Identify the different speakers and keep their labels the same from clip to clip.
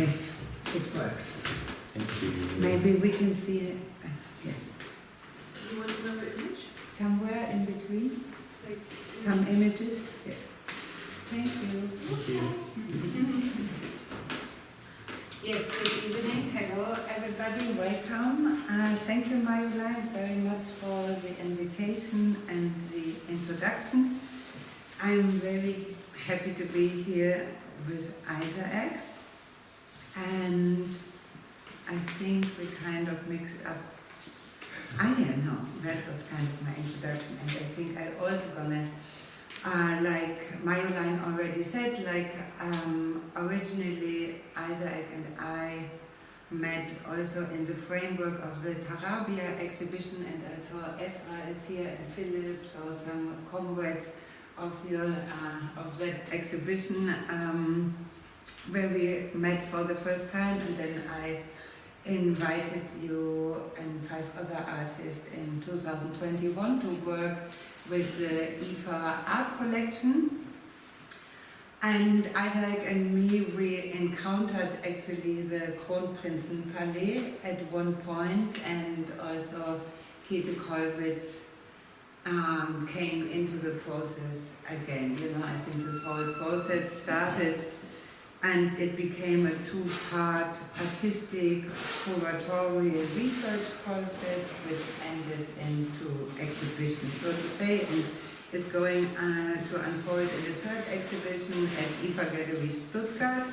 Speaker 1: Yes, it works.
Speaker 2: Thank you.
Speaker 1: Maybe we can see it. Yes.
Speaker 3: You want another image?
Speaker 1: Somewhere in between.
Speaker 3: Like,
Speaker 1: Some images. Yes. Thank you.
Speaker 2: Thank you.
Speaker 1: Yes, good evening. Hello, everybody. Welcome. Thank you, Marjolein, very much for the invitation and the introduction. I'm very happy to be here with Isaac. And I think we kind of mixed up. No, that was kind of my introduction. And I think I also gonna, like Marjolein already said, originally Isaac and I met also in the framework of the Tarabia exhibition, and I saw Esra is here and Philip, so some comrades of that exhibition where we met for the first time, and then I invited you and 5 other artists in 2021 to work with the IFA art collection. And Isaac and me, we encountered actually the Kronprinzen Palais at one point, and also Käthe Kollwitz came into the process again. You know, I think this whole process started and it became a 2-part artistic, curatory research process which ended into exhibition, so to say, and is going to unfold in the 3rd exhibition at IFA Gallery Stuttgart.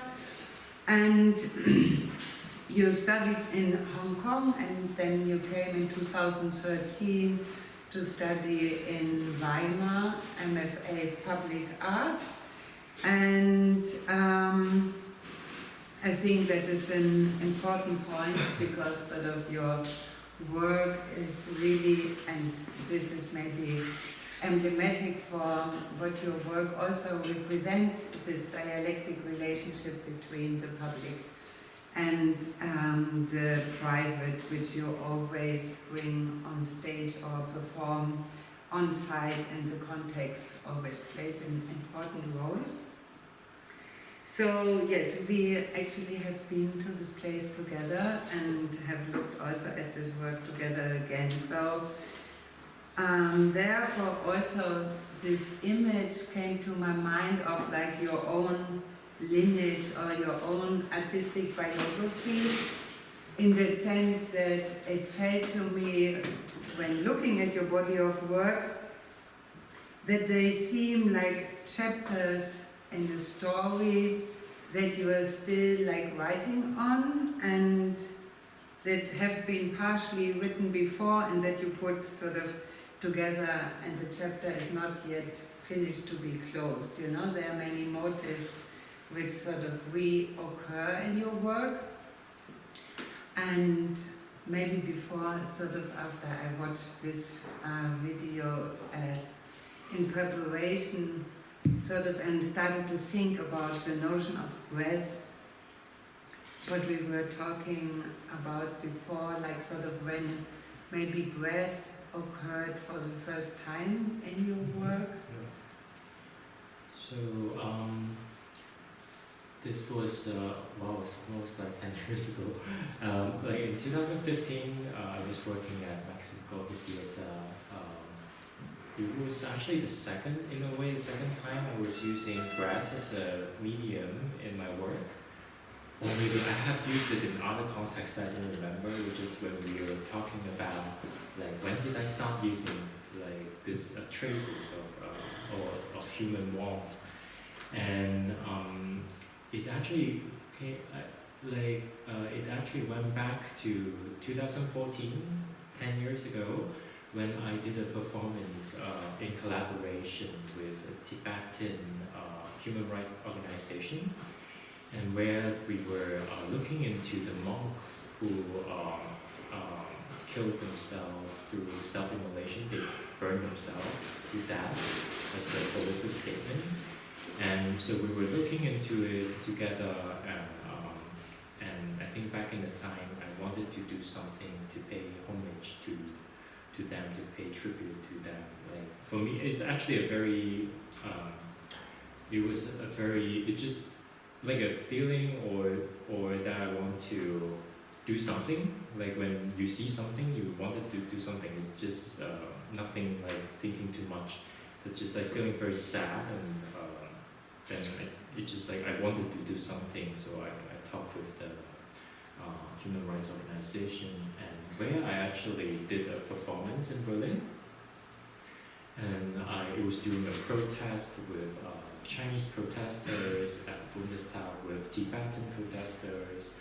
Speaker 1: And you studied in Hong Kong, and then you came in 2013 to study in Weimar, MFA Public Art. And I think that is an important point, because sort of your work is really, and this is maybe emblematic for what your work also represents, this dialectic relationship between the public and the private, which you always bring on stage or perform on site, and the context always plays an important role. So yes, we actually have been to this place together and have looked also at this work together again. So therefore also this image came to my mind of like your own lineage or your own artistic biography, in the sense that it felt to me, when looking at your body of work, that they seem like chapters in the story that you are still like writing on, and that have been partially written before, and that you put sort of together, and the chapter is not yet finished to be closed. You know, there are many motives which sort of reoccur in your work. And maybe before, sort of after I watched this video as in preparation, sort of, and started to think about the notion of breath, what we were talking about before, like sort of when maybe breath occurred for the first time in your work.
Speaker 2: So this was it's almost like 10 years ago. Like in 2015, I was working at Mexico Theater. It was actually the second time I was using breath as a medium in my work. Or maybe I have used it in other contexts that I don't remember, which is when we were talking about like when did I start using like this traces of human warmth, and it actually came it actually went back to 2014, 10 years ago, when I did a performance in collaboration with a Tibetan human rights organization, and where we were looking into the monks who killed themselves through self-immolation. They burned themselves to death as a political statement. And so we were looking into it together, and I think back in the time I wanted to do something to pay homage to them, to pay tribute to them. Like for me, it's actually a very, it's just like a feeling or to do something. Like when you see something, you wanted to do something. It's just nothing like thinking too much, but just like feeling very sad, and then it's just like I wanted to do something. So I talked with the human rights organization, and where I actually did a performance in Berlin. And it was during a protest with Chinese protesters at the Bundestag, with Tibetan protesters,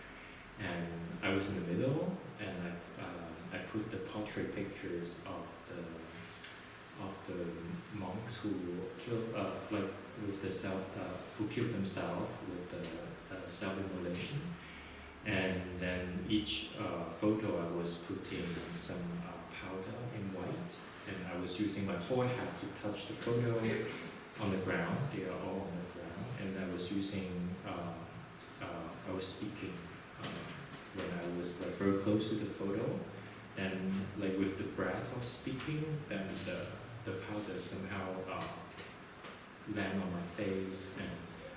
Speaker 2: and I was in the middle, and I put the portrait pictures of the monks who killed who killed themselves with the self-immolation, and then each photo I was putting some powder in white. And I was using my forehead to touch the photo on the ground. They are all on the ground. And I was using, I was speaking when I was like very close to the photo. Then like with the breath of speaking, then the powder somehow land on my face. And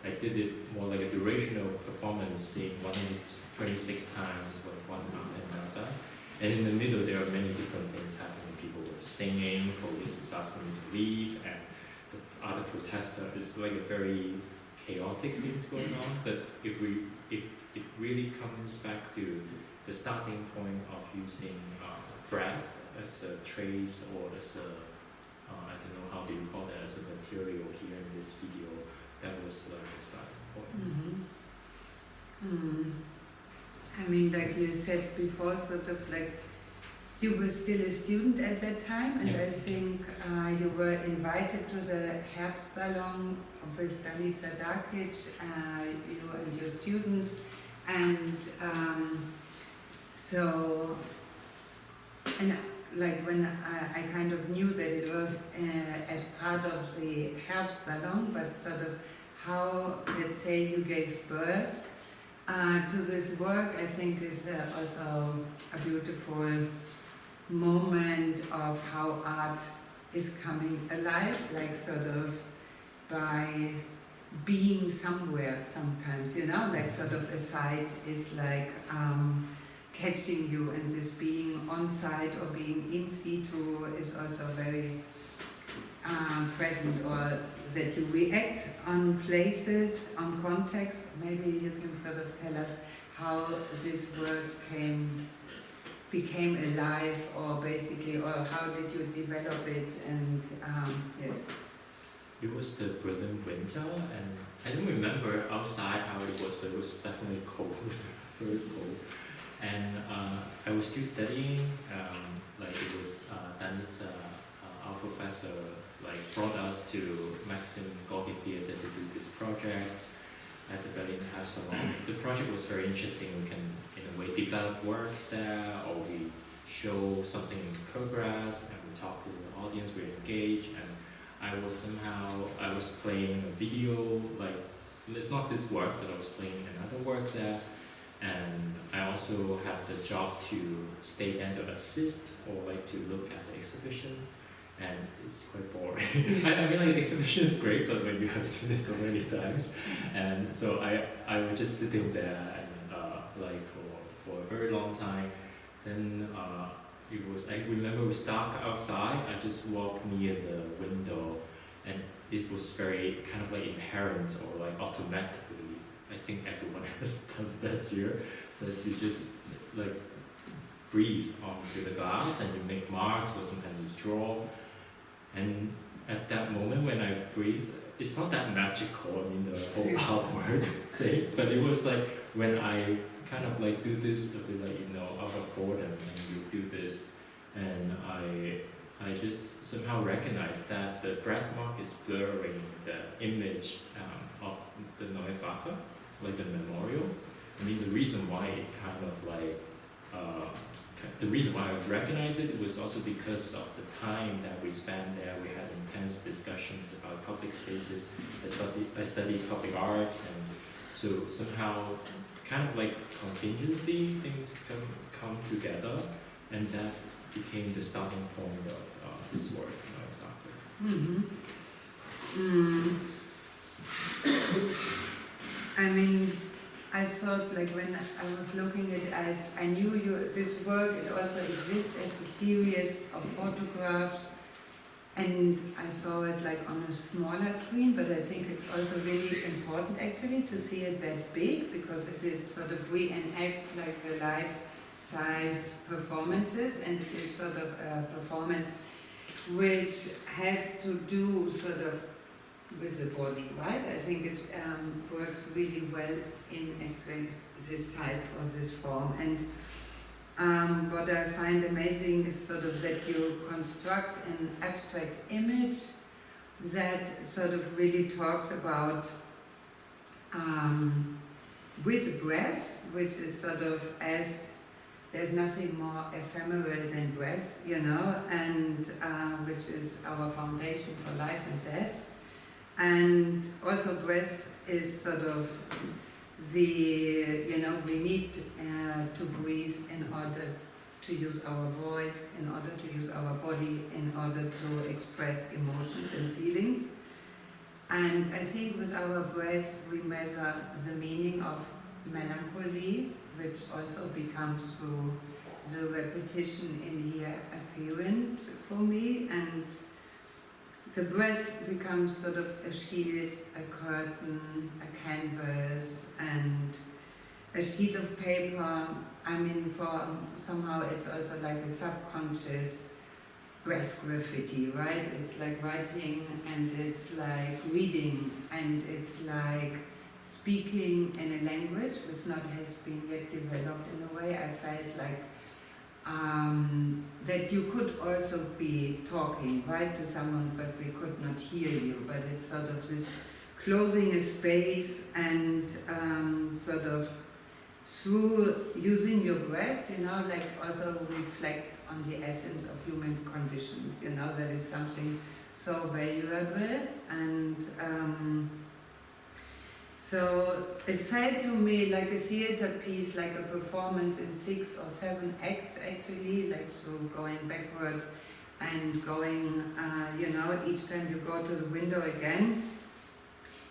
Speaker 2: I did it more like a durational performance, saying 126 times, like one after another. And in the middle, there are many different things happening. People were singing, police is asking me to leave, and the other protester is like a very chaotic things going on. But if it really comes back to the starting point of using breath as a trace, or as a, I don't know, how do you call that, as a material here in this video, that was like the starting point.
Speaker 1: I mean, like you said before, sort of like you were still a student at that time, and
Speaker 2: Yeah.
Speaker 1: I think you were invited to the Herbstsalon with Danica Dakic, you and your students, and like when I kind of knew that it was as part of the Herbstsalon, but sort of how, let's say, you gave birth to this work, I think is also a beautiful moment of how art is coming alive, like sort of by being somewhere sometimes, you know, like sort of a site is like catching you, and this being on site or being in situ is also very present, or that you react on places, on context. Maybe you can sort of tell us how this work became alive, or basically, or how did you develop it, and yes.
Speaker 2: It was the Berlin winter, and I don't remember outside how it was, but it was definitely cold, very cold. And I was still studying, like it was Danica, our professor, like brought us to Maxim Gorki Theater to do this project at the Berlin Herbstsalon. The project was very interesting. We can, in a way, develop works there, or we show something in progress, and we talk to the audience, we engage, and I was playing a video, like, it's not this work, but I was playing another work there, and I also had the job to stay there to assist, or like to look at the exhibition, and it's quite boring. I mean, like, the exhibition is great, but when you have seen it so many times, and so I was just sitting there, and like for a very long time. Then I remember it was dark outside. I just walked near the window, and it was very kind of like inherent, or like automatically. I think everyone has done that here, that you just like breathe onto the glass, and you make marks, or sometimes you draw. And at that moment when I breathe, it's not that magical, I mean, the whole artwork thing, but it was like when I kind of like do this a bit like, you know, out of boredom, and you do this, and I just somehow recognize that the breath mark is blurring the image of the Neue Wache, like the memorial. I mean, the reason why it kind of like, the reason why I recognize it was also because of the time that we spent there. We had intense discussions about public spaces. I studied public arts, and so somehow kind of like contingency things come together, and that became the starting point of this work.
Speaker 1: I mean, I thought, like, when I was looking at it, I knew this work, it also exists as a series of photographs, and I saw it like on a smaller screen, but I think it's also really important actually to see it that big, because it is sort of reenacts like the life-size performances, and it is sort of a performance which has to do sort of with the body, right? I think it works really well in actually this size or this form. And what I find amazing is sort of that you construct an abstract image that sort of really talks about with the breath, which is sort of as there's nothing more ephemeral than breath, you know, and which is our foundation for life and death. And also breath is sort of the, you know, we need to breathe in order to use our voice, in order to use our body, in order to express emotions and feelings. And I think with our breath we measure the meaning of melancholy, which also becomes through the repetition in here apparent for me. And the breath becomes sort of a shield, a curtain, a canvas, and a sheet of paper. I mean, for somehow it's also like a subconscious breath graffiti, right? It's like writing, and it's like reading, and it's like speaking in a language which not has been yet developed in a way. I felt like that you could also be talking, right, to someone, but we could not hear you. But it's sort of this closing a space and sort of through using your breath, you know, like also reflect on the essence of human conditions, you know, that it's something so valuable. And so it felt to me like a theater piece, like a performance in 6 or 7 acts actually, like through going backwards and going, you know, each time you go to the window again,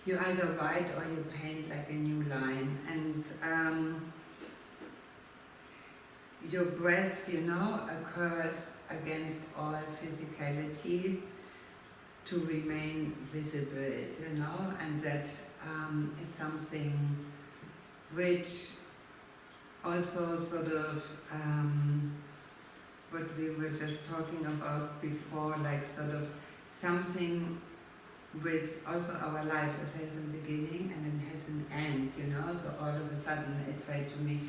Speaker 1: you either write or you paint like a new line. And your breath, you know, occurs against all physicality to remain visible, you know, and that is something which also sort of what we were just talking about before, like sort of something with also our life, it has a beginning and it has an end, you know, so all of a sudden it felt to me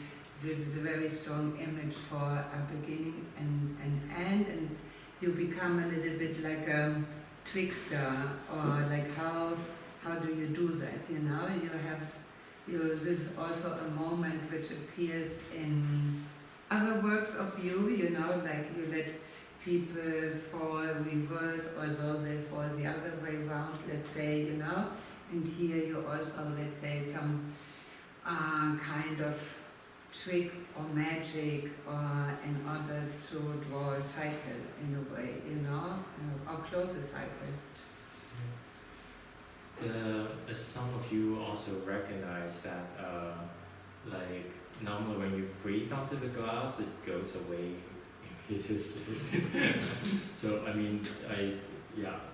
Speaker 1: this is a very strong image for a beginning and an end, and you become a little bit like a trickster, or like how do you do that, you know? This is also a moment which appears in other works of you, you know, like you let people fall reverse, although they fall the other way around, let's say, you know, and here you also, let's say, some kind of trick or magic, or in order to draw a cycle in a way, you know, or close a cycle.
Speaker 2: As some of you also recognize that, like normally when you breathe onto the glass, it goes away immediately. So I mean,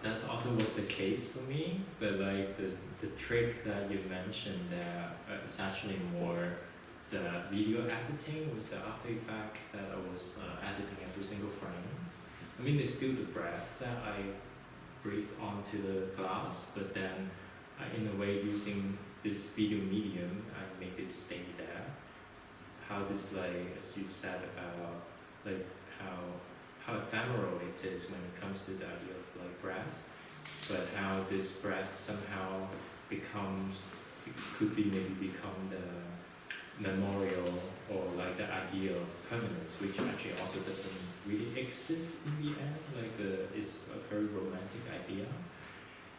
Speaker 2: that's also was the case for me. But like the trick that you mentioned there is actually more the video editing, with the After Effects that I was editing every single frame. I mean, it's still the breath that I breathed onto the glass, but then in a way using this video medium, I make it stay there. How this, like, as you said about like how ephemeral it is when it comes to the idea of like breath, but how this breath somehow could maybe become the memorial, or like the idea of permanence, which actually also doesn't really exist in the end. Like it's a very romantic idea,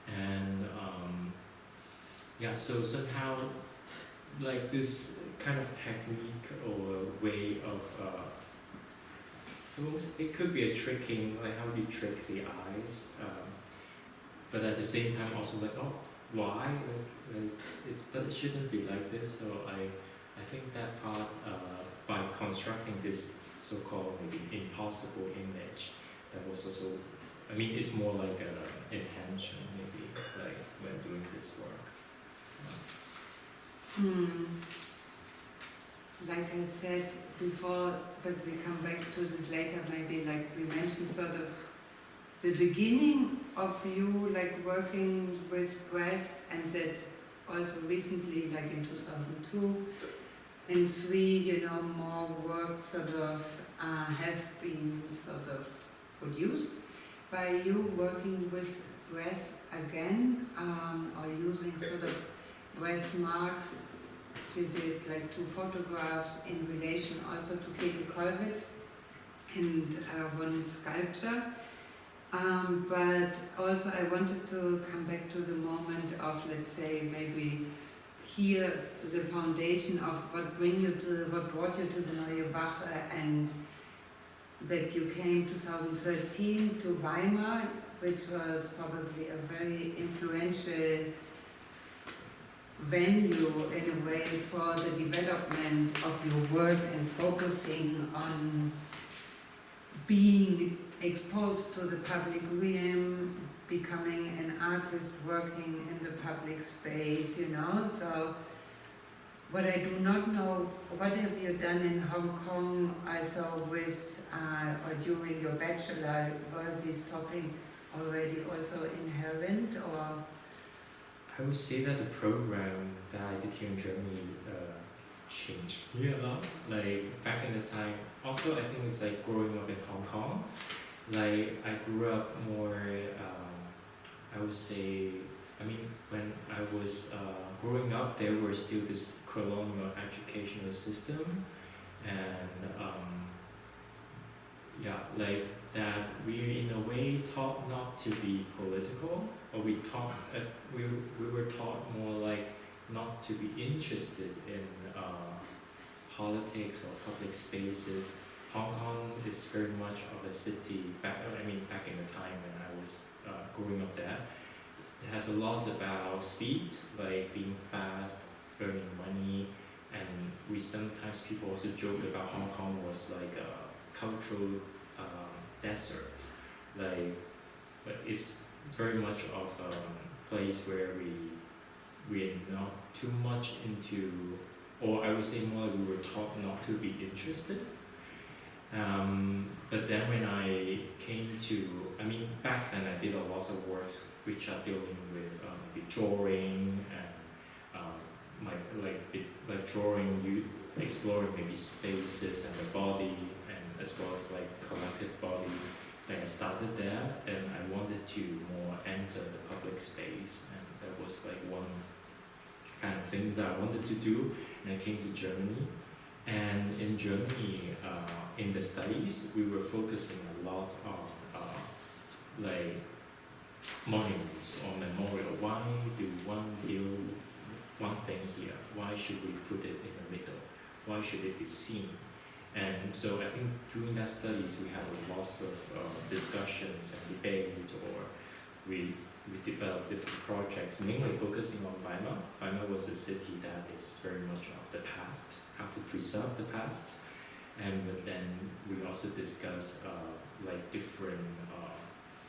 Speaker 2: and so somehow like this kind of technique or way of it could be a tricking, like how do you trick the eyes, but at the same time also like, oh, why, like it shouldn't be like this. So I think that part, by constructing this so-called maybe impossible image, that was also, I mean, it's more like an intention maybe, like when doing this work.
Speaker 1: Like I said before, but we come back to this later, maybe like we mentioned sort of the beginning of you like working with brass, and that also recently, like in 2002 and 3, you know, more works sort of have been sort of produced by you working with brass again, or using sort of brass marks. You did like 2 photographs in relation also to Katie Kollwitz and 1 sculpture. But also I wanted to come back to the moment of, let's say, maybe here the foundation of what brought you to the Neue Wache, and that you came 2013 to Weimar, which was probably a very influential venue in a way for the development of your work and focusing on being exposed to the public realm, becoming an artist working in the public space, you know. So what I do not know, what have you done in Hong Kong also with, or during your bachelor, were these topics already also inherent, or?
Speaker 2: I would say that the program that I did here in Germany changed me a lot. Like back in the time, also I think it's like growing up in Hong Kong. Like I grew up more, I would say, I mean, when I was growing up, there was still this colonial educational system, and yeah, like that we in a way taught not to be political, or we taught we were taught more like not to be interested in politics or public spaces. Hong Kong is very much of a city back in the time when I was growing up there. It has a lot about speed, like being fast, earning money, and we sometimes people also joke about Hong Kong was like a cultural desert, like, but it's very much of a place where we're not too much into, or I would say more like we were taught not to be interested. But then when I came to, I mean, back then I did a lot of works which are dealing with maybe drawing and like drawing, you exploring maybe spaces and the body, and as well as like collective body. Then I started there, and I wanted to more enter the public space, and that was like one kind of thing that I wanted to do. And I came to Germany, and in Germany, in the studies, we were focusing a lot on like monuments or memorial. Why do one build one thing here? Why should we put it in the middle? Why should it be seen? And so I think during that studies we had lots of discussions and debate, or we developed different projects, mainly focusing on Weimar. Weimar was a city that is very much of the past, how to preserve the past. And then we also discuss like different,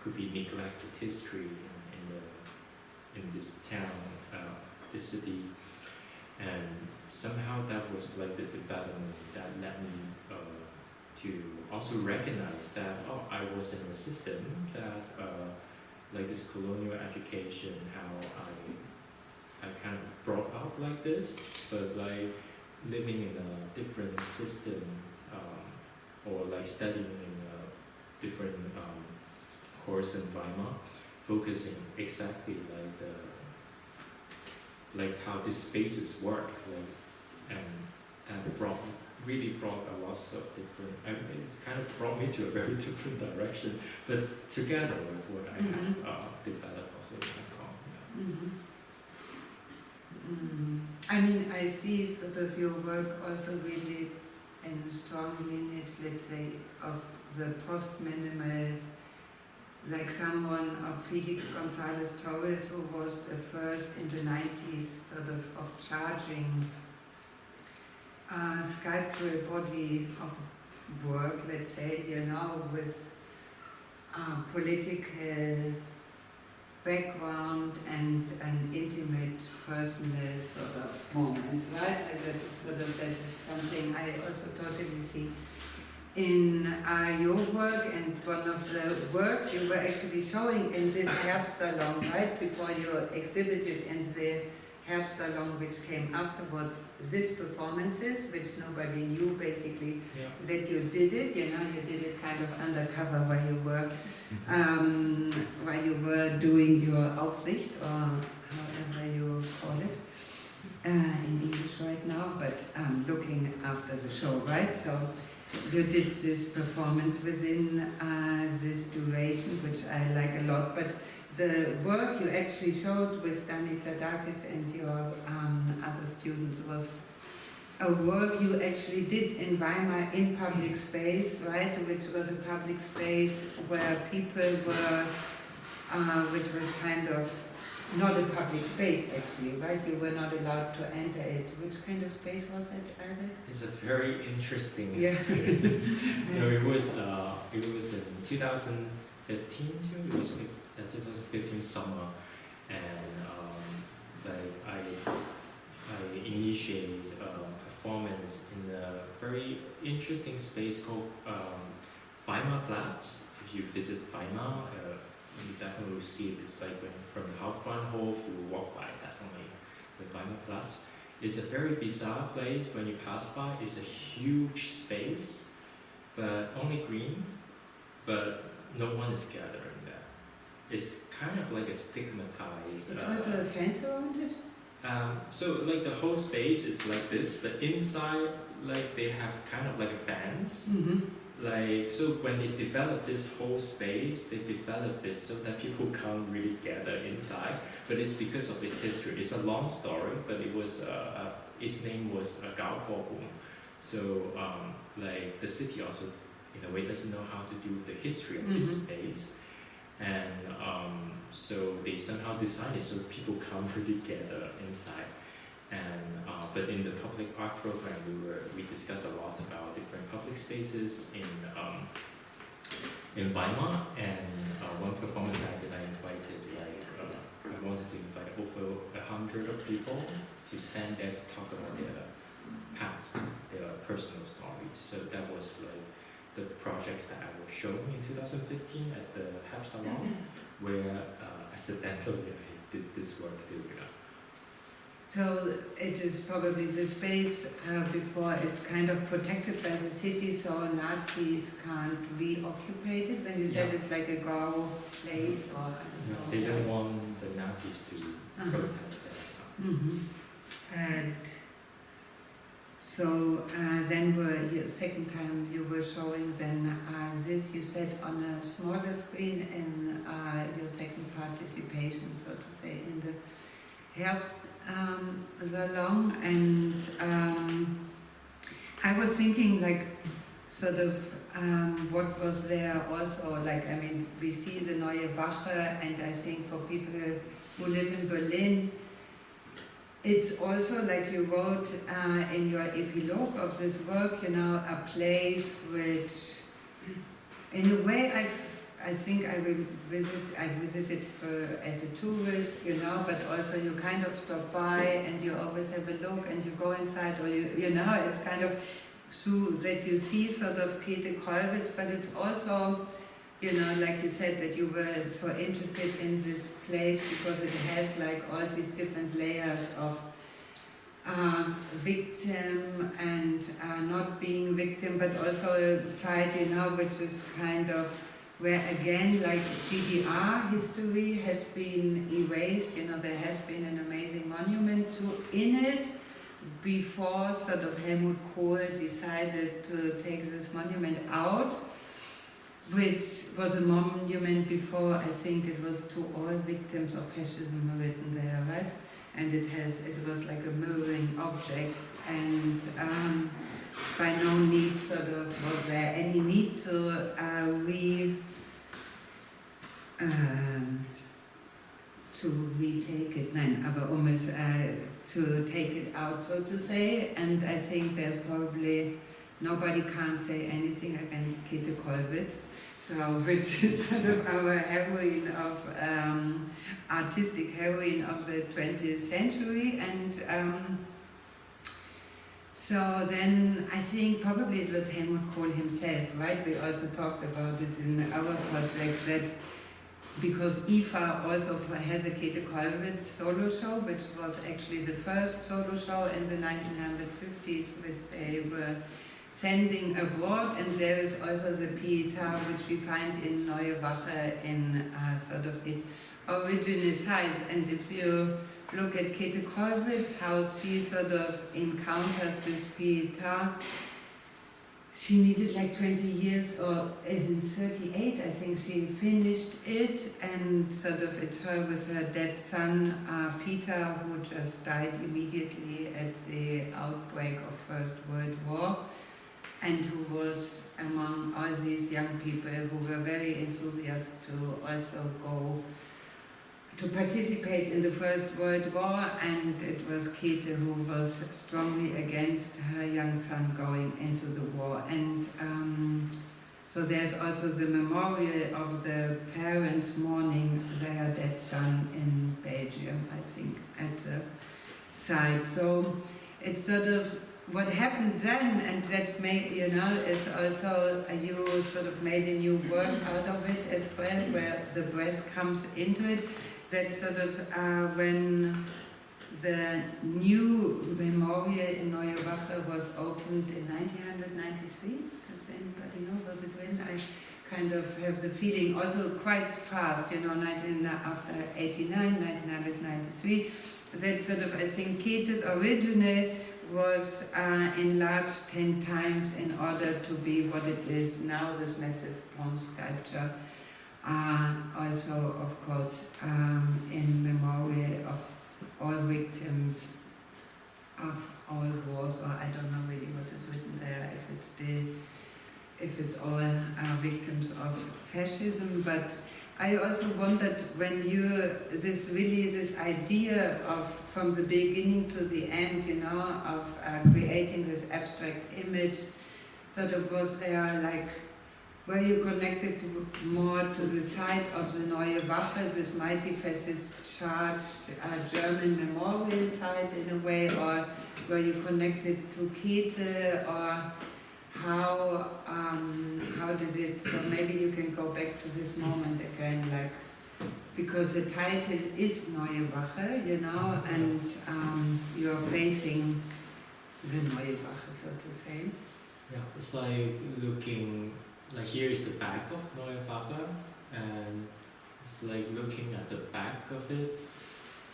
Speaker 2: could be neglected history in this town, this city. And somehow that was like the development that led me to also recognize that, oh, I was in a system that like this colonial education, how I kind of brought up like this, but like living in a different system, or like studying in a different course in Weimar, focusing exactly like how these spaces work, like, and that really brought a lot of different, I mean, it's kind of brought me to a very different direction, but together with what I have developed also in Hong Kong. Yeah.
Speaker 1: I mean, I see sort of your work also really in a strong lineage, let's say, of the post-minimal, like someone of Felix Gonzalez Torres, who was the first in the 90s sort of charging sculptural body of work, let's say, with political background and an intimate personal sort of moments, right? Like that is something I also totally see in your work, and one of the works you were actually showing in this Herbstsalon, right? Before you exhibited in the Herbstsalon, which came afterwards, these performances, which nobody knew basically that you did it, you did it kind of undercover while you were doing your Aufsicht, or however you call it in English right now, but looking after the show, right? So you did this performance within this duration, which I like a lot, but the work you actually showed with Danica Darkic and your other students was a work you actually did in Weimar in public space, right? Which was a public space where people were, which was kind of not a public space actually, right? You were not allowed to enter it. Which kind of space was it, Isaac?
Speaker 2: It's a very interesting experience. It was in 2015 too. It was 2015 summer, and I initiated a performance in a very interesting space called Weimar Platz. If you visit Weimar, you definitely will see it. It's like when from the Hauptbahnhof you walk by, definitely the Weimar Platz. It's a very bizarre place when you pass by. It's a huge space, but only greens, but no one is gathering there. It's kind of like a stigmatized.
Speaker 1: It's also a fence around it?
Speaker 2: So like the whole space is like this, but inside like they have kind of like a fence.
Speaker 1: Mm-hmm.
Speaker 2: Like, so when they developed this whole space, they developed it so that people can't really gather inside, but it's because of the history. It's a long story, but it was, its name was Gauforum. So, like, the city also, in a way, doesn't know how to do the history of this space. And so they somehow designed it so people can't really gather inside. And but in the public art program, we discussed a lot about different public spaces in Weimar. And one performance night that I invited, I wanted to invite over 100 of people to stand there to talk about their past, their personal stories. So that was like the projects that I was showing in 2015 at the Herbstsalon, where accidentally I did this work too.
Speaker 1: So it is probably the space before it's kind of protected by the city, so Nazis can't reoccupy it. When you said it's like a Gau place, or
Speaker 2: they don't want the Nazis to protest there.
Speaker 1: And so then the second time you were showing this, you said, on a smaller screen in your second participation, so to say, in the Herbstsalon, and I was thinking like sort of what was there also, like, I mean, we see the Neue Wache, and I think for people who live in Berlin, it's also like you wrote in your epilogue of this work, a place which in a way I think I visited as a tourist, but also you kind of stop by and you always have a look and you go inside, or it's kind of through that you see sort of Käthe Kollwitz, but it's also, like you said, that you were so interested in this place because it has like all these different layers of victim and not being victim, but also a side, which is kind of where again, like GDR history has been erased. There has been an amazing monument in it before sort of Helmut Kohl decided to take this monument out, which was a monument before, I think it was to all victims of fascism written there, right? And it was like a mirroring object, and by no need was there any need to to retake it. Nein, aber um es to take it out, so to say. And I think there's probably nobody can't say anything against Käthe Kollwitz, so which is sort of our heroine of artistic heroine of the 20th century. And so then I think probably it was Helmut Kohl himself, right? We also talked about it in our project, that because IFA also has a Käthe Kollwitz solo show, which was actually the first solo show in the 1950s, which they were sending abroad, and there is also the Pietà, which we find in Neue Wache in sort of its original size. And if you look at Käthe Kollwitz, how she sort of encounters this Pietà, she needed like 20 years, or in 38 I think she finished it, and sort of it's her with her dead son Peter, who just died immediately at the outbreak of First World War, and who was among all these young people who were very enthusiastic to also go to participate in the First World War. And it was Käthe who was strongly against her young son going into the war. And so there's also the memorial of the parents mourning their dead son in Belgium, I think, at the site. So it's sort of what happened then, and that made, you know, is also you sort of made a new work out of it as well, where the breast comes into it. That sort of when the new memorial in Neue Wache was opened in 1993, does anybody know, was it when? I kind of have the feeling also quite fast, you know, after 89, 1993, that sort of, I think Käthe's original was enlarged 10 times in order to be what it is now, this massive bronze sculpture. Also, of course, in memory of all victims of all wars, or I don't know really what is written there, if it's all victims of fascism. But I also wondered, when this idea of, from the beginning to the end, you know, of creating this abstract image, sort of was there like, were you connected more to the site of the Neue Wache, this multifaceted, charged German memorial site in a way, or were you connected to Käthe, or how did it, so maybe you can go back to this moment again, like, because the title is Neue Wache, you know, and you're facing the Neue Wache, so to say.
Speaker 2: Yeah, it's like looking, like here is the back of Neue Wache, and it's like looking at the back of it.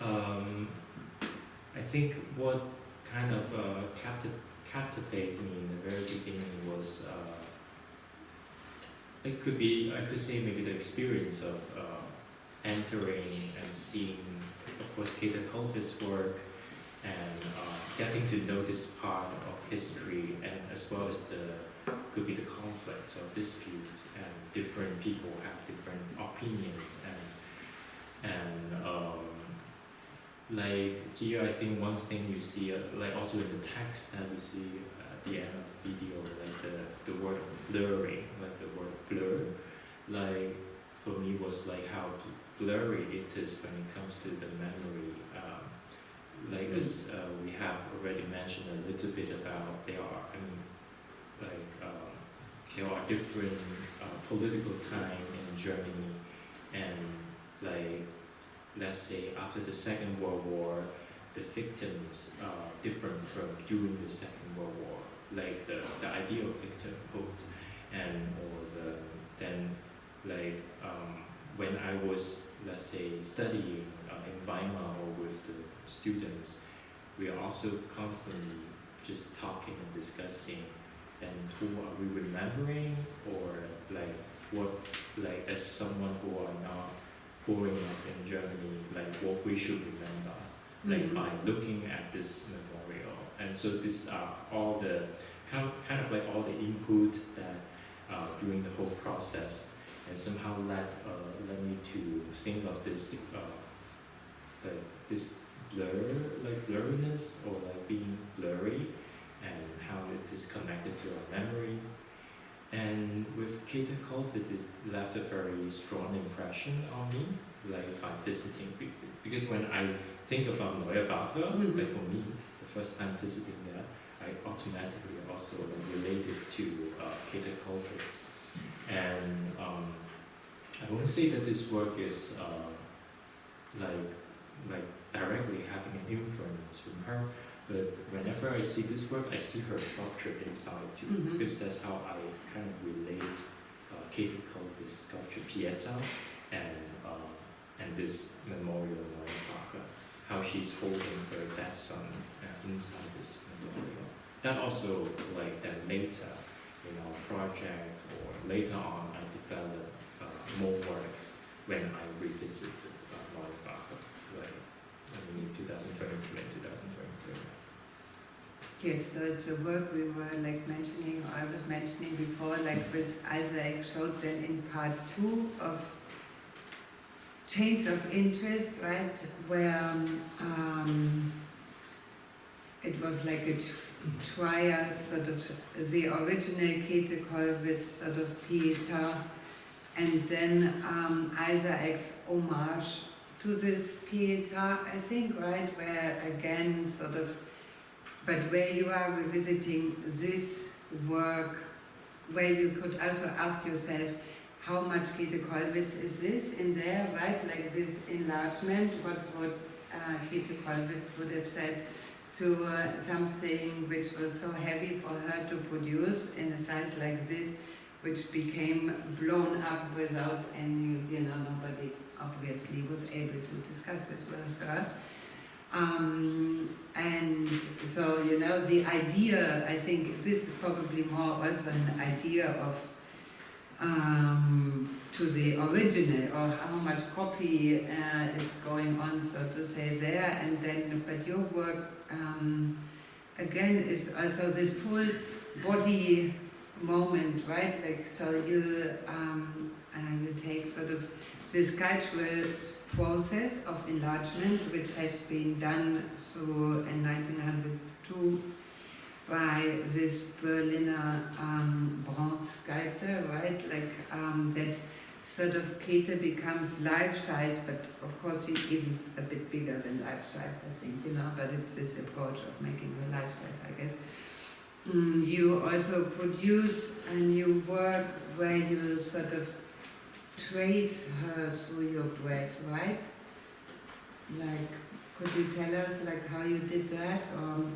Speaker 2: I think what kind of captivated me in the very beginning was, it could be, I could say maybe the experience of entering and seeing, of course, Käthe Kollwitz's work, and getting to know this part of history, and as well as could be the conflicts or dispute, and different people have different opinions, and like here I think one thing you see, like also in the text that you see at the end of the video, like the word blurring, like the word blur, like for me was like how blurry it is when it comes to the memory. Like as we have already mentioned a little bit about, there are different political time in Germany, and like let's say after the Second World War, the victims are different from during the Second World War. Like the idea of victimhood, then when I was, let's say, studying in Weimar or with the students, we are also constantly just talking and discussing, and who are we remembering, or like what, like as someone who are not growing up in Germany, like what we should remember, like by looking at this memorial. And so these are all the kind of like all the input that during the whole process, and somehow led me to think of this blurriness or like being blurry, and how it is connected to our memory. And with Käthe Kollwitz, it left a very strong impression on me, like by visiting, because when I think about Neue Wache, like for me, the first time visiting there, I automatically also relate it to Käthe Kollwitz. And I won't say that this work is like directly having an influence from her, but whenever I see this work, I see her sculpture inside too, because that's how I kind of relate Käthe Kollwitz's sculpture Pieta and this memorial Neue Wache, how she's holding her dead son inside this memorial. That also, like then later in our project or later on, I developed more works when I revisited Neue Wache, like in 2022 and 2023.
Speaker 1: Yes, so it's a work we were like mentioning, or I was mentioning before, like with Isaac showed then in part 2 of Chains of Interest, right, where it was like a triad, sort of the original Käthe Kollwitz, sort of Pieta, and then Isaac's homage to this Pieta, I think, right, where again sort of, but where you are revisiting this work, where you could also ask yourself, how much Käthe Kollwitz is this in there, right? Like this enlargement, what would Käthe Kollwitz would have said to something which was so heavy for her to produce in a size like this, which became blown up without any, nobody obviously was able to discuss this with her. And so, the idea, I think this is probably more also an idea of to the original, or how much copy is going on, so to say, there, and then, but your work again is also this full body moment, right? Like, so you take sort of this cultural process of enlargement, which has been done through in 1902 by this Berliner bronze sculptor, right? Like that sort of Käthe becomes life-size, but of course she's even a bit bigger than life-size, I think, but it's this approach of making her life-size, I guess. You also produce a new work where you sort of trace her through your breath, right? Like, could you tell us like how you did that?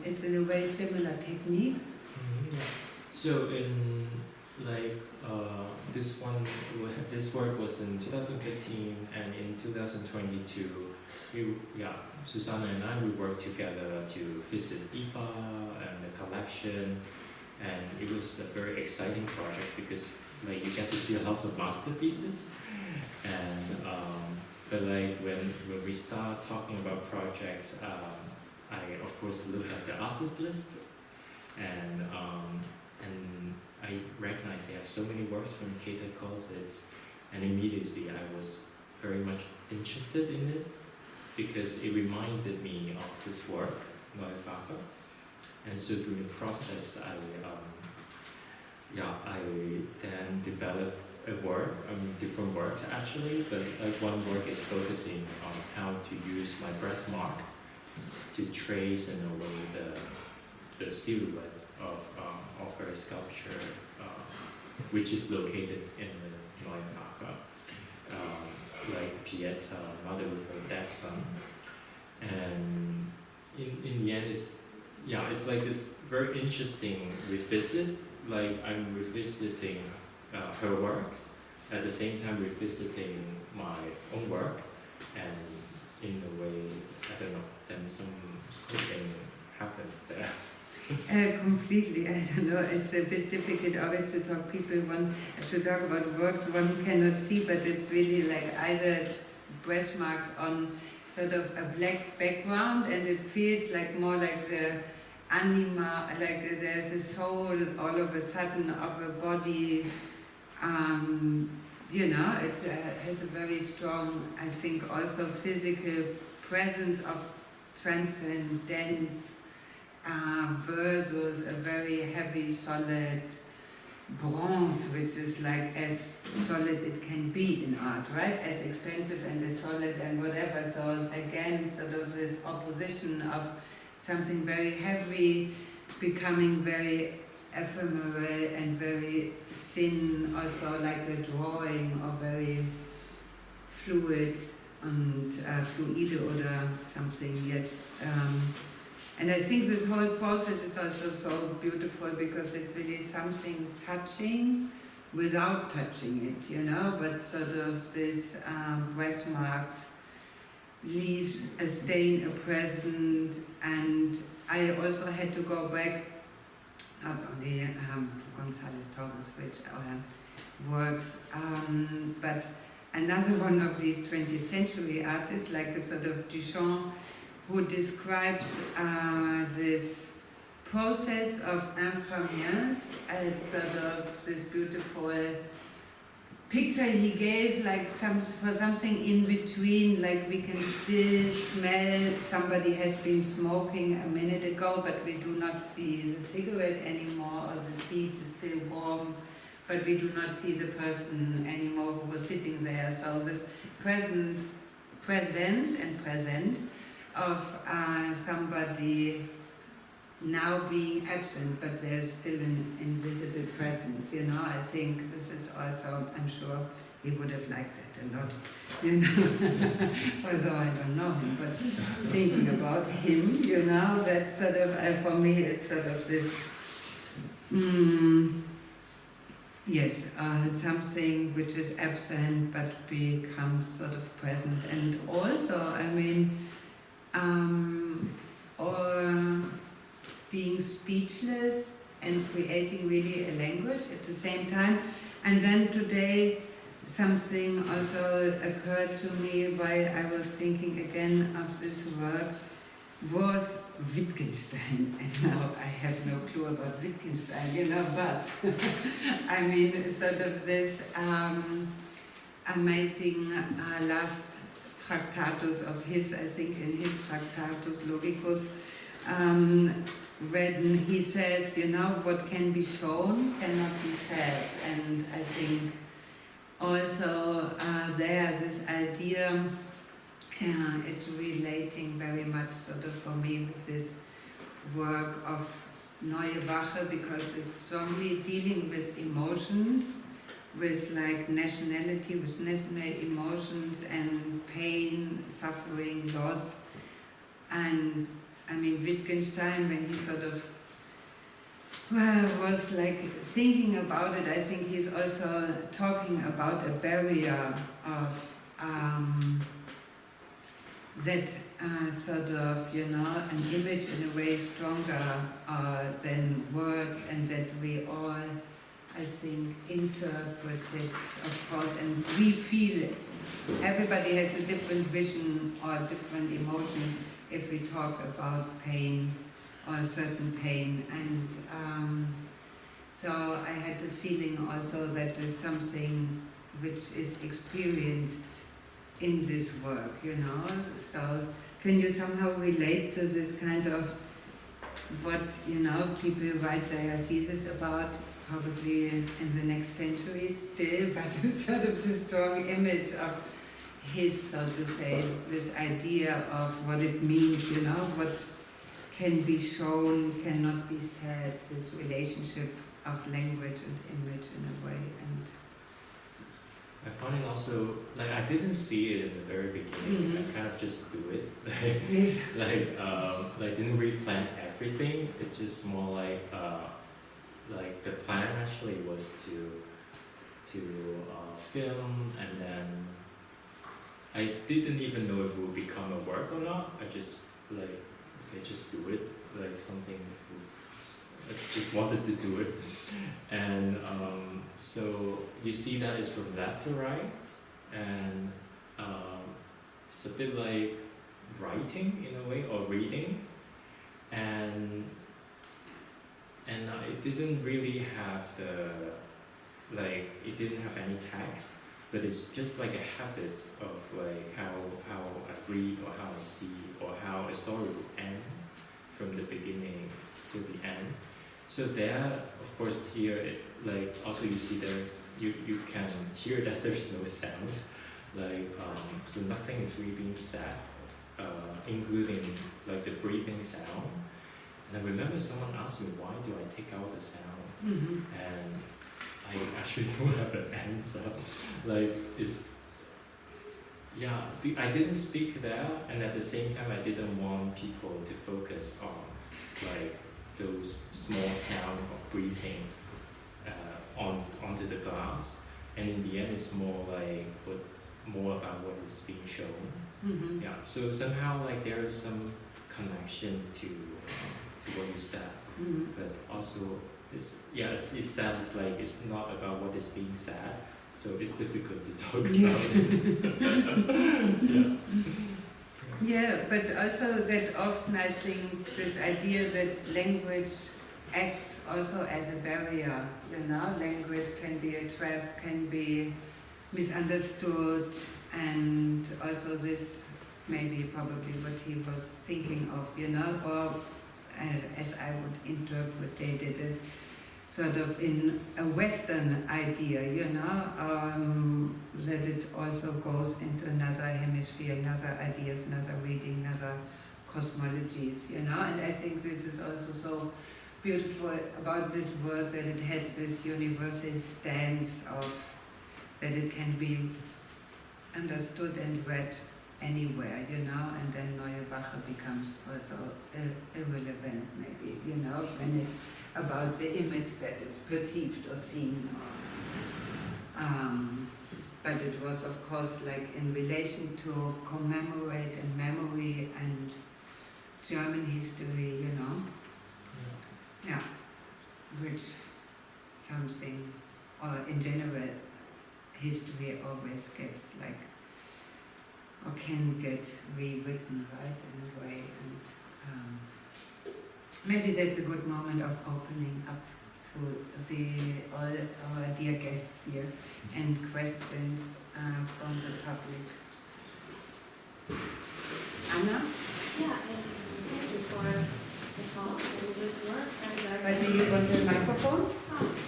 Speaker 1: It's in a very similar technique.
Speaker 2: Yeah. So in like this work was in 2015, and in 2022, Susanne and I, we worked together to visit IFA and the collection, and it was a very exciting project because like you get to see lots of masterpieces, and but like when we start talking about projects, I of course look at the artist list, and I recognize they have so many works from Käthe Kollwitz, and immediately I was very much interested in it because it reminded me of this work, Neue Wache. And so during the process, I then developed different works actually, but like one work is focusing on how to use my breath mark to trace in a way the silhouette of her sculpture, which is located in the Neue Wache, like Pieta, mother with her dead son, and in the end it's like this very interesting revisit. Like I'm revisiting her works, at the same time revisiting my own work, and in a way, I don't know, then something happens there.
Speaker 1: Completely, I don't know, it's a bit difficult always to talk about works one cannot see, but it's really like either breath marks on sort of a black background, and it feels like more like the anima, like there's a soul all of a sudden of a body, it has a very strong, I think, also physical presence of transcendence versus a very heavy, solid bronze, which is like as solid it can be in art, right? As expensive and as solid and whatever. So again, sort of this opposition of something very heavy becoming very ephemeral and very thin, also like a drawing, or very fluid and fluide or something, yes. And I think this whole process is also so beautiful because it's really something touching without touching it, you know, but sort of this breath marks leaves a stain, a present, and I also had to go back, not only González Torres, which works, but another one of these 20th century artists, like a sort of Duchamp, who describes this process of infirmience as sort of this beautiful picture he gave, like for something in between, like we can still smell somebody has been smoking a minute ago, but we do not see the cigarette anymore, or the seat is still warm, but we do not see the person anymore who was sitting there. So this presence of somebody now being absent, but there's still an invisible presence, you know. I think this is also, I'm sure he would have liked that a lot, you know. Although I don't know him, but thinking about him, you know, that sort of, for me, it's sort of this, yes, something which is absent but becomes sort of present. And also, I mean, or being speechless and creating really a language at the same time. And then today something also occurred to me while I was thinking again of this work was Wittgenstein. And now I have no clue about Wittgenstein, you know, but I mean sort of this amazing last Tractatus of his, I think in his Tractatus Logicus, when he says, you know, what can be shown cannot be said. And I think also there this idea is relating very much sort of for me with this work of Neue Wache, because it's strongly dealing with emotions, with like nationality, with national emotions and pain, suffering, loss. And I mean, Wittgenstein, when he sort of was like thinking about it, I think he's also talking about a barrier of that sort of, you know, an image in a way stronger than words, and that we all, I think, interpret it, of course, and we feel it. Everybody has a different vision or a different emotion if we talk about pain or a certain pain. And so I had the feeling also that there's something which is experienced in this work, you know. So can you somehow relate to this kind of what, you know, people write their thesis about, probably in the next century still, but sort of the strong image of his, so to say, this idea of what it means, you know, what can be shown, cannot be said, this relationship of language and image in a way. And
Speaker 2: I find it also, like, I didn't see it in the very beginning. I kind of just do it.
Speaker 1: yes.
Speaker 2: like didn't replan everything. It's just more like the plan actually was to film, and then I didn't even know if it would become a work or not. I just like, okay, just do it, like something. I just wanted to do it, and so you see that it's from left to right, and it's a bit like writing in a way, or reading, and it didn't really have it didn't have any text, but it's just like a habit of like how I read or how I see or how a story will end from the beginning to the end. So there, of course, here, like also you see there, you can hear that there's no sound, like so nothing is really being said, including like the breathing sound. And I remember someone asked me, why do I take out the sound? And I actually don't have an answer. Like I didn't speak there, and at the same time I didn't want people to focus on like those small sound of breathing onto the glass. And in the end, it's more about what is being shown. Yeah. So somehow like there is some connection to what you said, but also it's sad. It's like it's not about what is being said, so it's difficult to talk about it.
Speaker 1: Yeah, but also that often I think this idea that language acts also as a barrier, language can be a trap, can be misunderstood, and also this probably what he was thinking of, or as I would interpret it, sort of in a Western idea, that it also goes into another hemisphere, another ideas, another reading, another cosmologies, and I think this is also so beautiful about this word, that it has this universal stance of that it can be understood and read anywhere, and then Neue Wache becomes also irrelevant maybe, when it's about the image that is perceived or seen. But it was, of course, like in relation to commemorate and memory and German history, which something, or in general, history always gets like, or can get rewritten, right, in a way. And maybe that's a good moment of opening up to all our dear guests here and questions from the public. Anna?
Speaker 3: Yeah, thank you for the talk and this work.
Speaker 1: But do you want the microphone?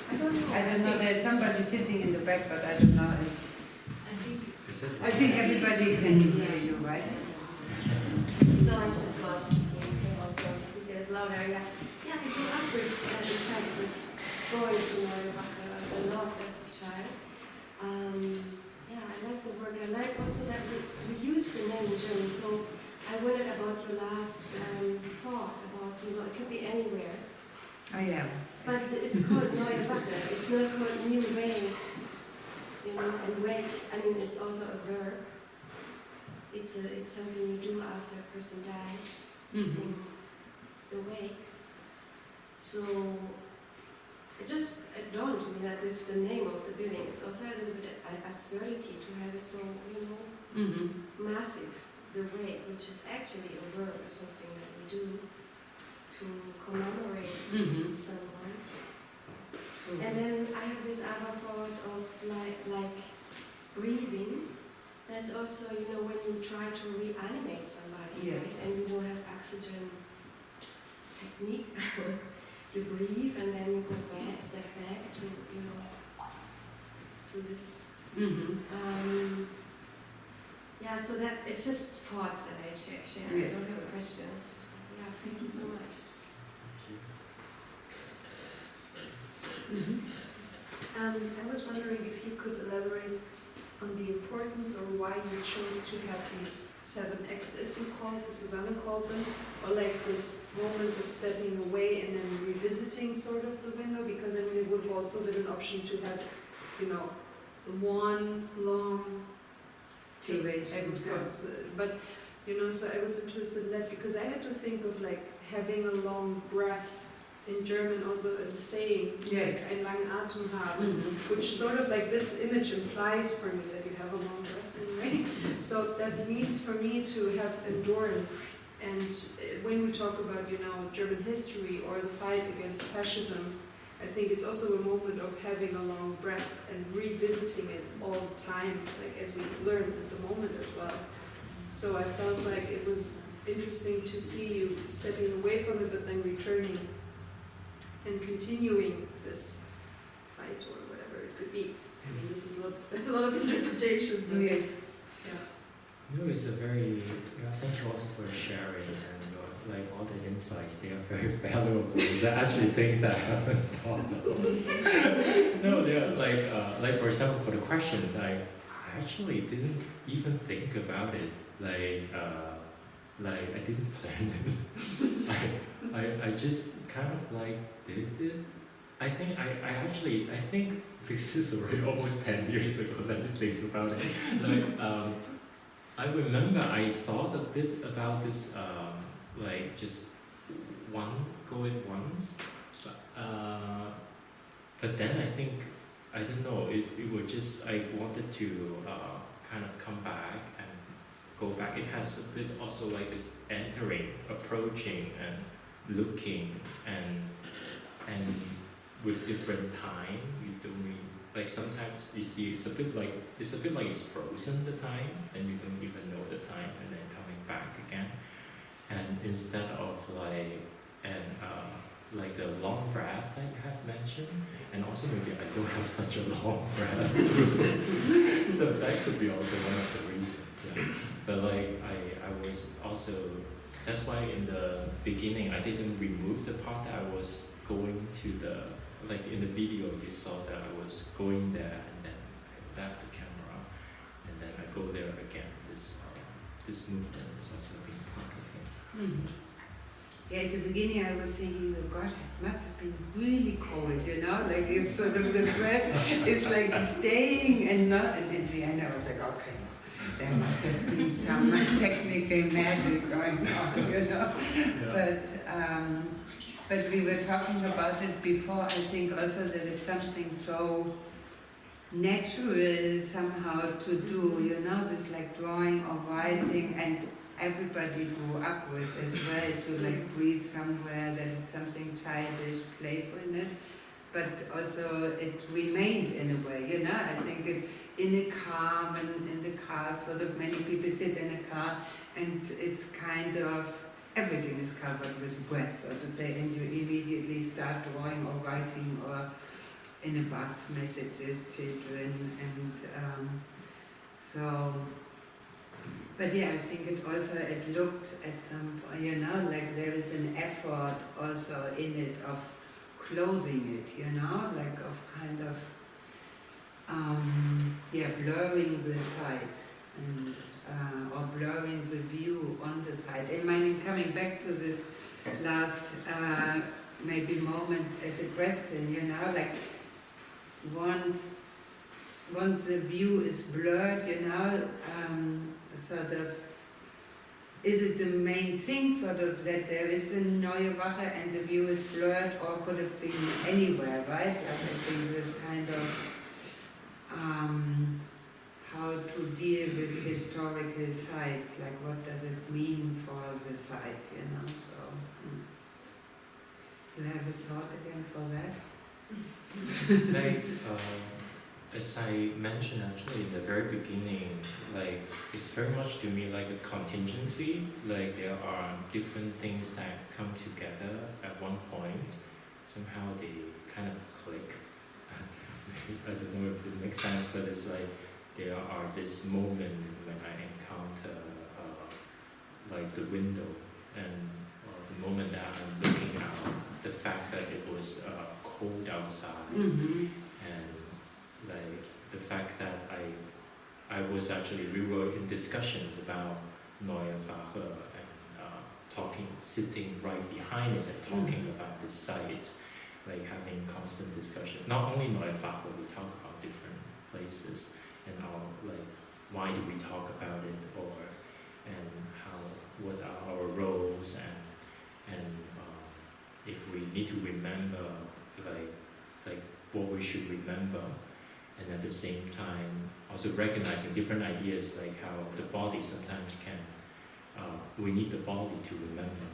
Speaker 3: I don't know.
Speaker 1: I don't know, there's somebody sitting in the back, but I don't know if... I think everybody can hear you, right?
Speaker 3: So I should go out and also speak it louder. Yeah, I grew up with, in fact, with going to Neue Wache a lot as a child. I like the work. I like also that we use the name in German. So I wondered about your last thought about, it could be anywhere.
Speaker 1: Oh yeah.
Speaker 3: But it's called Neue Wache. It's not called New Wake. And wake, it's also a verb. It's something you do after a person dies, sitting awake. So it just dawned to me that this the name of the building. It's also a little bit an absurdity to have it so, massive, the wake, which is actually a verb, something that we do to commemorate someone. And then I have this other thought of like breathing. There's also, when you try to reanimate somebody,
Speaker 1: yes,
Speaker 3: right? And you don't have oxygen technique, you breathe and then you go back, step back to, to this. So that it's just thoughts that I share.
Speaker 1: Yeah.
Speaker 3: I don't have a question. It's just thank you so much.
Speaker 4: I was wondering if you could elaborate on the importance or why you chose to have these 7 acts, as you called, Susanne called them, or like this moments of stepping away and then revisiting sort of the window, because it would have also been an option to have, one long
Speaker 1: duration.
Speaker 4: But, so I was interested in that because I had to think of like having a long breath in German also as a saying,
Speaker 1: yes,
Speaker 4: like ein langen Atem haben, which sort of like this image implies for me that you have a long breath anyway. So that means for me to have endurance. And when we talk about, German history or the fight against fascism, I think it's also a moment of having a long breath and revisiting it all the time, like as we learn at the moment as well. So I felt like it was interesting to see you stepping away from it, but then returning and continuing this fight or whatever it could be. I mean, this is a lot of interpretation. But
Speaker 1: Yes.
Speaker 4: yeah.
Speaker 2: No, it's a very, thank you also for sharing and like all the insights, they are very valuable. These are actually things that I haven't thought of. No, they're like for example, for the questions, I actually didn't even think about it. Like I didn't plan it. I just kind of like did it. I think because it's already almost 10 years ago, let me think about it. Like I remember I thought a bit about this like just go it once, but then I think I don't know, it was just I wanted to kind of come back and go back. It has a bit also like this entering, approaching and looking and with different time. You don't really, like sometimes you see it's a bit like it's frozen the time and you don't even know the time and then coming back again. And instead of like the long breath that you have mentioned, and also maybe I don't have such a long breath too. So that could be also one of the reasons. Yeah. But like I was also, that's why in the beginning I didn't remove the part that I was going to the, like in the video you saw that I was going there and then I left the camera and then I go there again. This movement is also being part of it.
Speaker 1: Mm. Yeah, at the beginning I was thinking, oh gosh, it must have been really cold, like if sort of the breath is like staying and not, and in the end I was like, okay, there must have been some technical magic going on,
Speaker 2: Yeah.
Speaker 1: But we were talking about it before, I think also that it's something so natural somehow to do, this like drawing or writing, and everybody grew up with as well, to like breathe somewhere, that it's something childish, playfulness, but also it remained in a way, I think it in a car, when in the car sort of many people sit in a car and it's kind of, everything is covered with breath, so to say, and you immediately start drawing or writing or in a bus messages, children, and so. But yeah, I think it looked at some point, like there is an effort also in it of closing it, like of kind of, blurring the sight and or blurring the view on the side. And coming back to this last maybe moment as a question, like once the view is blurred, sort of, is it the main thing, sort of, that there is a Neue Wache and the view is blurred, or could have been anywhere, right? Like I think this kind of how to deal with historical sites, like what does it mean for the site, so. Do you have a thought again for that?
Speaker 2: Like, as I mentioned actually in the very beginning, like it's very much to me like a contingency, like there are different things that come together at one point, somehow they kind of click. I don't know if it makes sense, but it's like there are this moment when I encounter like the window and the moment that I'm looking out, the fact that it was cold outside, and like the fact that we were in discussions about Neue Wache and sitting right behind it and talking about this site, like having constant discussion. Not only Neue Wache, we talk about different places and why do we talk about it, and what are our roles, and if we need to remember like what we should remember, and at the same time also recognizing different ideas, like how the body sometimes we need the body to remember,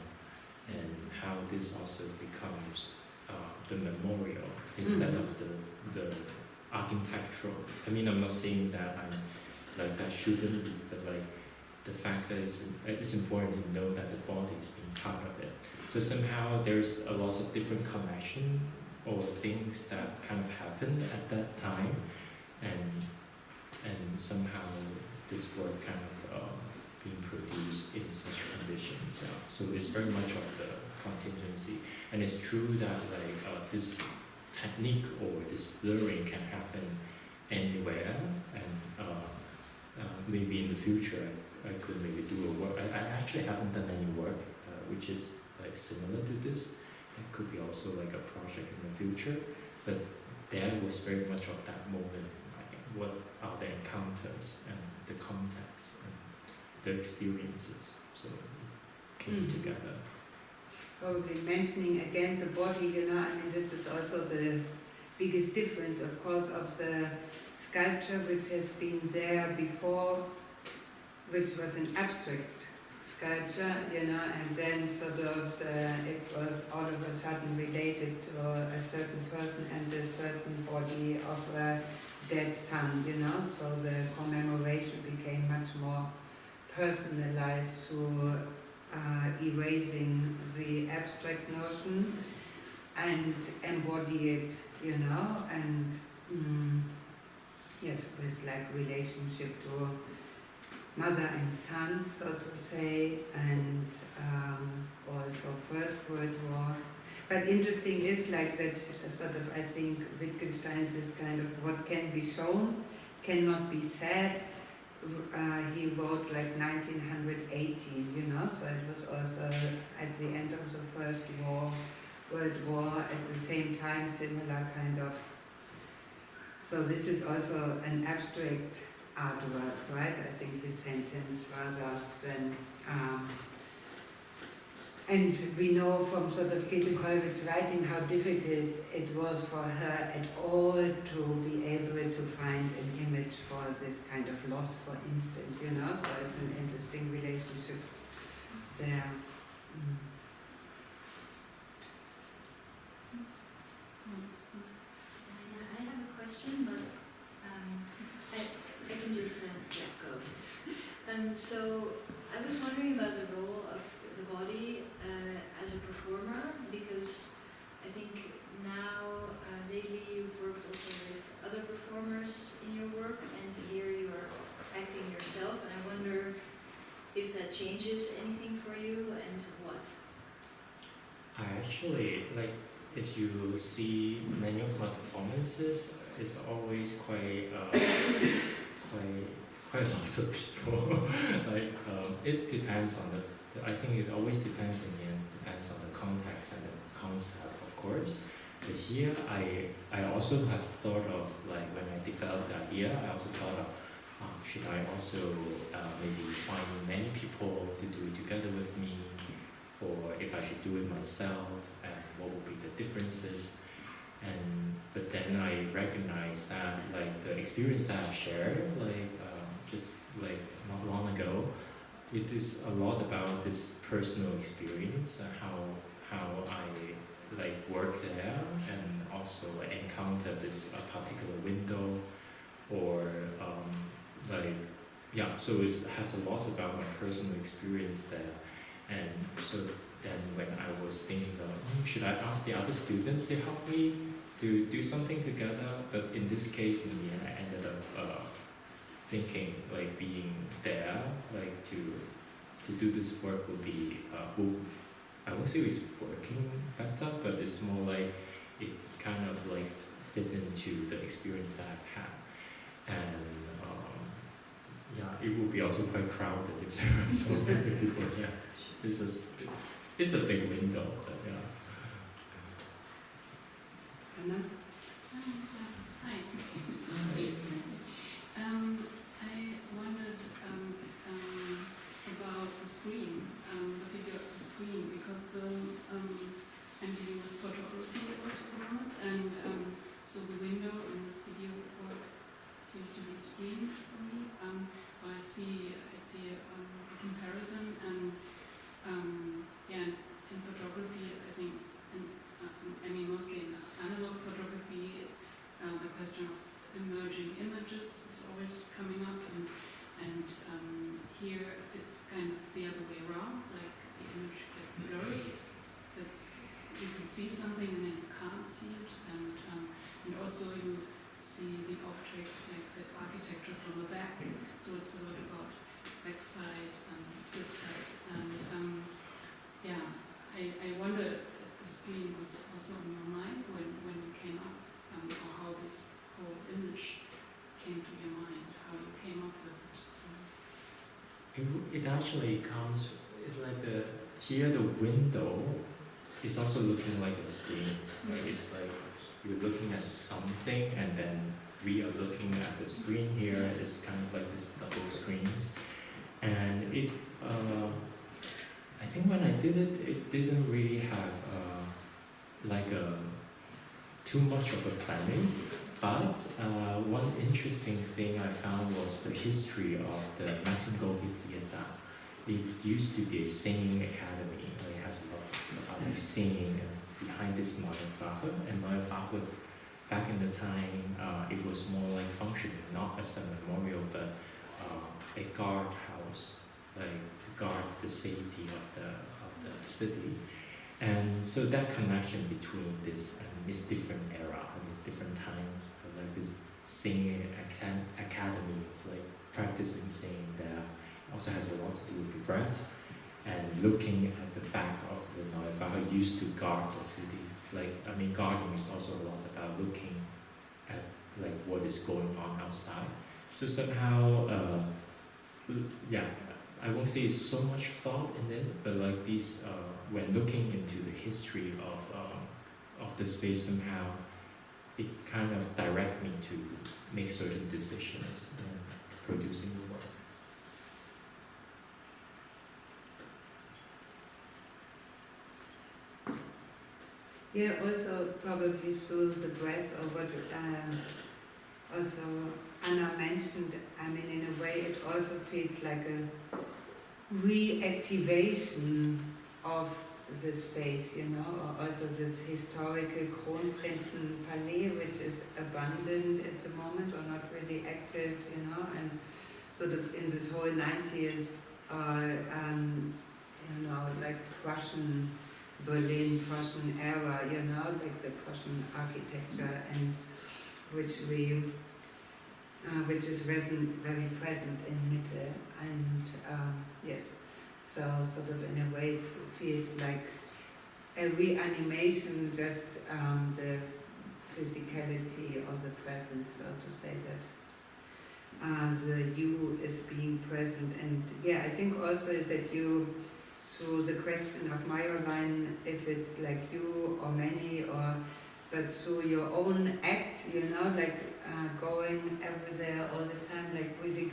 Speaker 2: and how this also becomes the memorial instead of the architectural. I mean, I'm not saying that that shouldn't be, but like the fact that it's important to know that the body is being part of it. So somehow there's a lot of different connection or things that kind of happened at that time, and somehow this work kind of being produced in such conditions. So it's very much of the contingency, and it's true that like this technique or this blurring can happen anywhere, and maybe in the future I could maybe do a work. I actually haven't done any work which is like similar to this. That could be also like a project in the future, but there was very much of that moment, like what are the encounters and the context and the experiences, so came together.
Speaker 1: Probably mentioning again the body, I mean, this is also the biggest difference, of course, of the sculpture which has been there before, which was an abstract sculpture, and then sort of it was all of a sudden related to a certain person and a certain body of a dead son, so the commemoration became much more personalized through erasing the abstract notion and embody it, and yes, with like relationship to mother and son, so to say, and also First World War. But interesting is like that sort of, I think Wittgenstein's is kind of what can be shown, cannot be said. He wrote like 1918, so it was also at the end of the First World War, at the same time similar kind of. So this is also an abstract artwork, right? I think his sentence rather than. And we know from sort of Käthe Kollwitz's writing how difficult it was for her at all to be able to find an image for this kind of loss, for instance, so it's an interesting relationship there.
Speaker 5: I have a question, but I can just go. So I was wondering about the role of the body as a performer, because I think now lately you've worked also with other performers in your work, and here you are acting yourself, and I wonder if that changes anything for you and what.
Speaker 2: I actually, like, if you see many of my performances, it's always quite lots of people. Like, it depends on I think it always depends in the end, depends on the context and the concept, of course. But here, I also have thought of, like, when I developed the idea, I also thought of, should I also maybe find many people to do it together with me, or if I should do it myself, and what would be the differences. But then I recognized that, like, the experience that I've shared, like, just like not long ago, it is a lot about this personal experience and how I like work there and also encounter this particular window, or so it has a lot about my personal experience there. And so then when I was thinking of, should I ask the other students to help me to do something together? But in this case, in the end, I ended up thinking, like, being there, like, to do this work would be, I won't say it's working better, but it's more like it kind of like fit into the experience that I've had. And it would be also quite crowded if there are so many people there. It's a big window, but yeah.
Speaker 1: Anna?
Speaker 6: Hi. I wondered about the screen, the figure of the screen, because I'm dealing with photography a lot, and so the window in this video work seems to be a screen for me. I see a comparison, and in photography, I think, I mean, most question of emerging images is always coming up, and here it's kind of the other way around, like the image gets blurry, you can see something and then you can't see it, and also you see the object, like the architecture from the back, so it's a lot about backside and flip side, and I wonder if the screen was also on your mind when you came up, or how this whole image came to your mind, how you came up with it.
Speaker 2: It actually comes, it's like here the window is also looking like a screen. Right? It's like you're looking at something and then we are looking at the screen here. It's kind of like this double screens. And it, I think when I did it, it didn't really have too much of a planning. But one interesting thing I found was the history of the Maxim Gorki Theater. It used to be a singing academy. It has a lot of singing behind this Neue Wache. And Neue Wache, back in the time, it was more like functioning, not as a memorial, but a guard house, like to guard the safety of the city. And so that connection between this and this different era, different times, like this singing academy of like practicing singing there also has a lot to do with the breath, and looking at the back of the Neue Wache used to guard the city. Guarding is also a lot about looking at like what is going on outside. So somehow, I won't say it's so much thought in it, but like these, when looking into the history of the space, somehow it kind of directs me to make certain decisions in producing the work.
Speaker 1: Yeah, also probably through the breath or what also Anna mentioned, in a way it also feels like a reactivation of the space, or also this historical Kronprinzen Palais, which is abandoned at the moment or not really active, and sort of in this whole 90s, like Prussian, Berlin, Prussian era, like the Prussian architecture, and which is very present in Mitte, and yes, so sort of in a way it feels like a reanimation, just the physicality of the presence, so to say that the you is being present, and I think also that you, through the question of Meyerlein, if it's like you or many, but through your own act, going everywhere all the time, like breathing,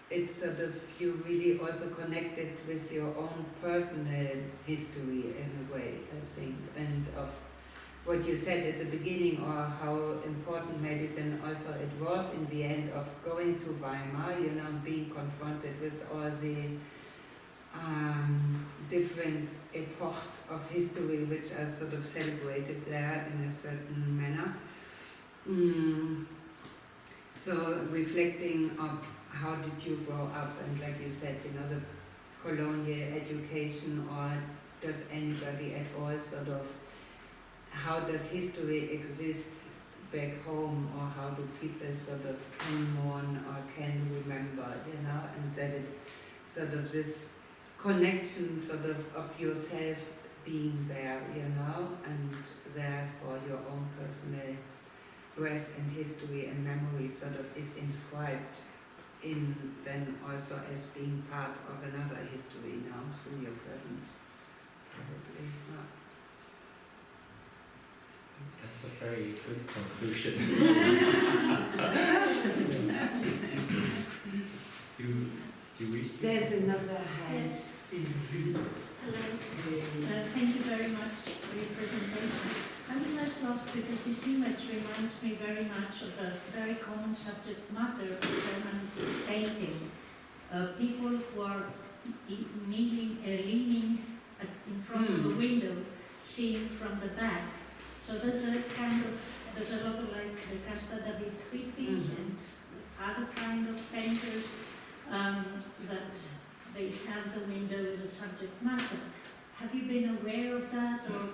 Speaker 1: it's sort of, you really also connected with your own personal history in a way, I think, and of what you said at the beginning, or how important maybe then also it was in the end of going to Weimar, being confronted with all the different epochs of history which are sort of celebrated there in a certain manner. So reflecting on how did you grow up, and like you said, the colonial education, or does anybody at all sort of, how does history exist back home, or how do people sort of can mourn or can remember, and that it sort of this connection sort of yourself being there, and there for your own personal breath and history and memory sort of is inscribed in then also as being part of another history now through your presence. Probably not.
Speaker 2: That's a very good conclusion. do we see?
Speaker 1: There's another hand.
Speaker 7: Yes. Hello. Thank you very much for your presentation. I would like to ask, because this image reminds me very much of a very common subject matter of German painting. People who are leaning in front of the window, seeing from the back. So there's a kind of there's a lot of like Caspar David Friedrich and other kind of painters that they have the window as a subject matter. Have you been aware of that, or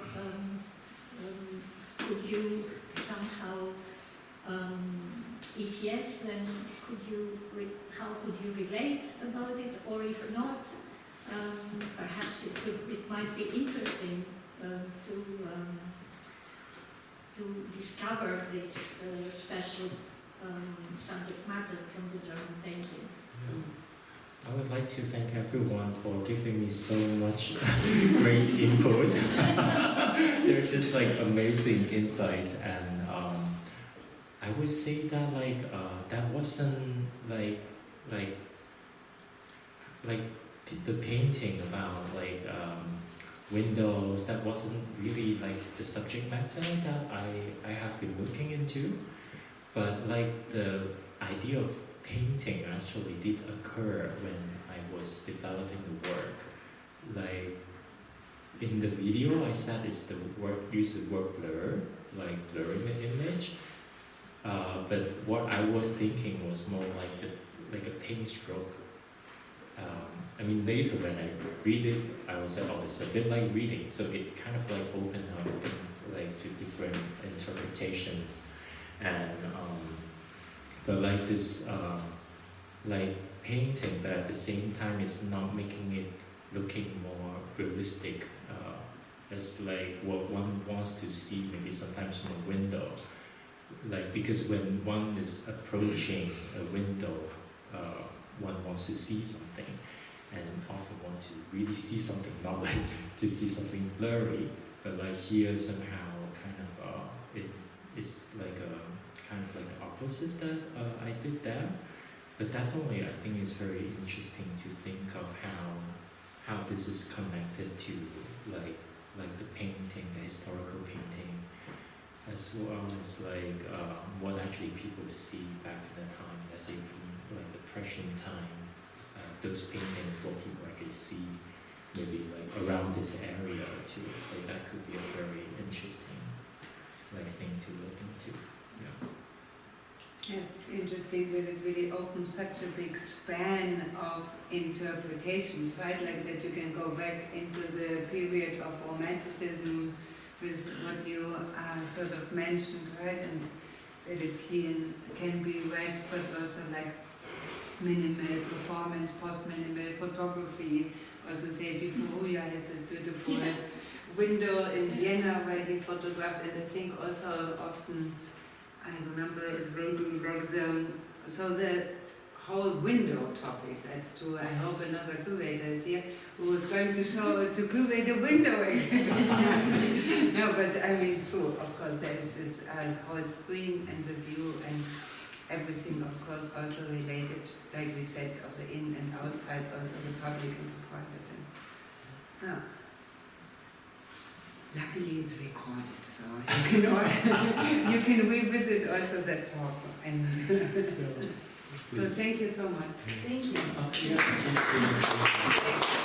Speaker 7: could you somehow, if yes, then how could you relate about it, or if not, perhaps it might be interesting to discover this special subject matter from the German painting.
Speaker 2: I would like to thank everyone for giving me so much great input. They're just like amazing insights, and I would say that that wasn't like the painting about windows. That wasn't really like the subject matter that I have been looking into, but like the idea of painting actually did occur when I was developing the work. Like in the video I said use the word blur, like blurring the image. But what I was thinking was more like a paint stroke. I mean, later when I read it, I was like, oh, it's a bit like reading. So it kind of like opened up to different interpretations, and but like this like painting, but at the same time it's not making it looking more realistic. It's like what one wants to see, maybe sometimes from a window. Like, because when one is approaching a window, one wants to see something, and often want to really see something, not like to see something blurry, but like here somehow kind of it's like a kind of like the opposite that I did there. But definitely I think it's very interesting to think of how this is connected to like the painting, the historical painting, as well as like what actually people see back in the time, let's say from like the Prussian time, those paintings, what people actually see maybe like around this area too. Like that could be a very interesting like thing to look into. Yeah.
Speaker 1: Yeah, it's interesting that it really opens such a big span of interpretations, right? Like that you can go back into the period of Romanticism with what you sort of mentioned, right? And that it can be read, but also like minimal performance, post-minimal photography. Also Seiji Furuya has this beautiful window in Vienna where he photographed, and I think also often, I remember it vaguely, like the whole window topic. That's true. I hope another curator is here who is going to curate a window exhibition. No, but I mean, true. Of course, there's this whole screen and the view and everything. Of course, also related, like we said, of the in and outside, also the public and the private. And, luckily, it's recorded, so you can revisit also that talk. And so thank you so much.
Speaker 5: Thank you.
Speaker 2: Yeah,